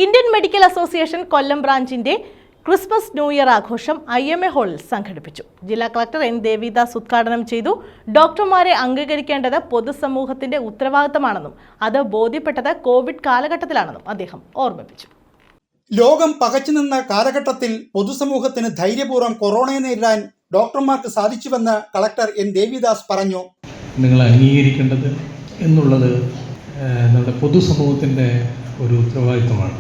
Indian medical association കൊല്ലം ബ്രാഞ്ചിന്റെ Christmas new year ആഘോഷം IMA ഹാളിൽ സംഘടിപ്പിച്ചു. ജില്ലാ കളക്ടർ N. ദേവിദാസ് ഉദ്ഘാടനം ചെയ്തു. ഡോക്ടർമാരെ അംഗീകരിക്കേണ്ടത് പൊതുസമൂഹത്തിന്റെ ഉത്തരവാദിത്തമാണെന്നും അത് ബോധ്യപ്പെട്ടത് കോവിഡ് കാലഘട്ടത്തിലാണെന്നും അദ്ദേഹം ഓർമ്മിപ്പിച്ചു. ലോകം പകച്ചുനിന്ന കാലഘട്ടത്തിൽ പൊതുസമൂഹത്തിന് ധൈര്യപൂർവ്വം കൊറോണയെ നേരിടാൻ ഡോക്ടർമാർക്ക് സാധിച്ചുവെന്ന് കളക്ടർ N. ദേവിദാസ് പറഞ്ഞു. നിങ്ങൾ അംഗീകരിക്കേണ്ടത് എന്നുള്ളത് നമ്മുടെ പൊതുസമൂഹത്തിൻ്റെ ഒരു ഉത്തരവാദിത്തമാണ്.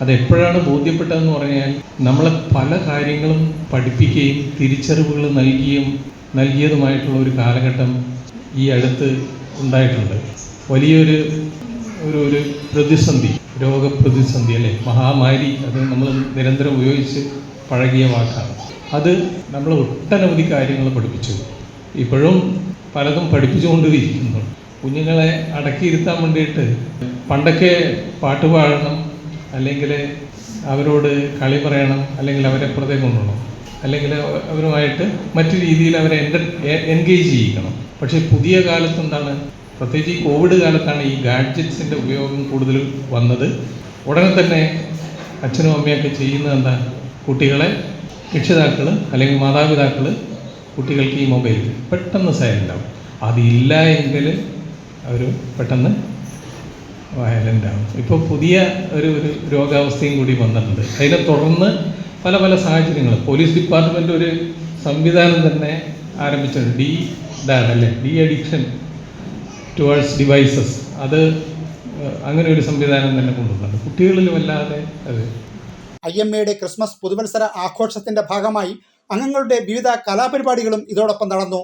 അതെപ്പോഴാണ് ബോധ്യപ്പെട്ടതെന്ന് പറഞ്ഞാൽ നമ്മളെ പല കാര്യങ്ങളും പഠിപ്പിക്കുകയും തിരിച്ചറിവുകൾ നൽകിയതുമായിട്ടുള്ള ഒരു കാലഘട്ടം ഈ അടുത്ത് ഉണ്ടായിട്ടുണ്ട്. വലിയൊരു ഒരു പ്രതിസന്ധി, രോഗപ്രതിസന്ധി അല്ലേ, മഹാമാരി, അത് നമ്മൾ നിരന്തരം ഉപയോഗിച്ച് പഴകിയ വാക്കാണ്. അത് നമ്മൾ ഒട്ടനവധി കാര്യങ്ങൾ പഠിപ്പിച്ചു. ഇപ്പോഴും പലതും പഠിപ്പിച്ചുകൊണ്ടിരിക്കുന്നു. കുഞ്ഞുങ്ങളെ അടക്കിയിരുത്താൻ വേണ്ടിയിട്ട് പണ്ടൊക്കെ പാട്ട് പാടണം, അല്ലെങ്കിൽ അവരോട് കളി പറയണം, അല്ലെങ്കിൽ അവരെ പുറത്തെ കൊണ്ടുപോകണം, അല്ലെങ്കിൽ അവരുമായിട്ട് മറ്റു രീതിയിൽ അവരെ എൻഗേജ് ചെയ്യിക്കണം. പക്ഷേ പുതിയ കാലത്ത് എന്താണ്, പ്രത്യേകിച്ച് ഈ കോവിഡ് കാലത്താണ് ഈ ഗാഡ്ജറ്റ്സിൻ്റെ ഉപയോഗം കൂടുതൽ വന്നത്. ഉടനെ തന്നെ അച്ഛനും അമ്മയൊക്കെ ചെയ്യുന്നത് എന്താ, കുട്ടികളെ രക്ഷിതാക്കൾ അല്ലെങ്കിൽ മാതാപിതാക്കൾ കുട്ടികൾക്ക് ഈ മൊബൈൽ പെട്ടെന്ന് സൈലൻ്റ് ആവും. അതില്ല എങ്കിൽ അവർ പെട്ടെന്ന് വയലൻ്റ് ആവും. ഇപ്പോൾ പുതിയ ഒരു രോഗാവസ്ഥയും കൂടി വന്നിട്ടുണ്ട്. അതിനെ തുടർന്ന് പല പല സാഹചര്യങ്ങൾ പോലീസ് ഡിപ്പാർട്ട്മെൻറ്റ് ഒരു സംവിധാനം തന്നെ ആരംഭിച്ചിട്ടുണ്ട്. ഡി അഡിക്ഷൻ ടുവേർഡ്സ് ഡിവൈസസ്, അത് അങ്ങനെ ഒരു സംവിധാനം തന്നെ കൊണ്ടുവന്നുണ്ട്. കുട്ടികളിൽ വല്ലാതെ അത് IMAയുടെ ക്രിസ്മസ് പുതുവത്സര ആഘോഷത്തിന്റെ ഭാഗമായി അംഗങ്ങളുടെ വിവിധ കലാപരിപാടികളും ഇതോടൊപ്പം നടന്നു.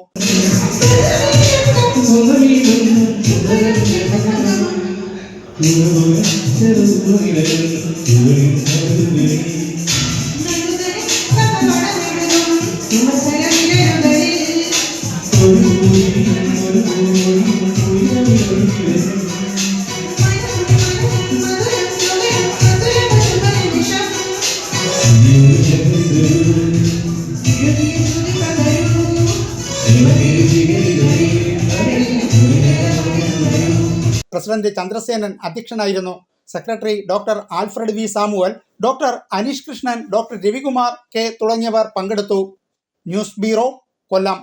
പ്രസിഡന്റ് ചന്ദ്രസേനൻ അധ്യക്ഷനായിരുന്നു. Secretary doctor Alfred V. Samuel, doctor Aneesh Krishnan, doctor Ravikumar K തുടങ്ങിയവർ പങ്കെടുത്തു. ന്യൂസ് ബ്യൂറോ, കൊല്ലം.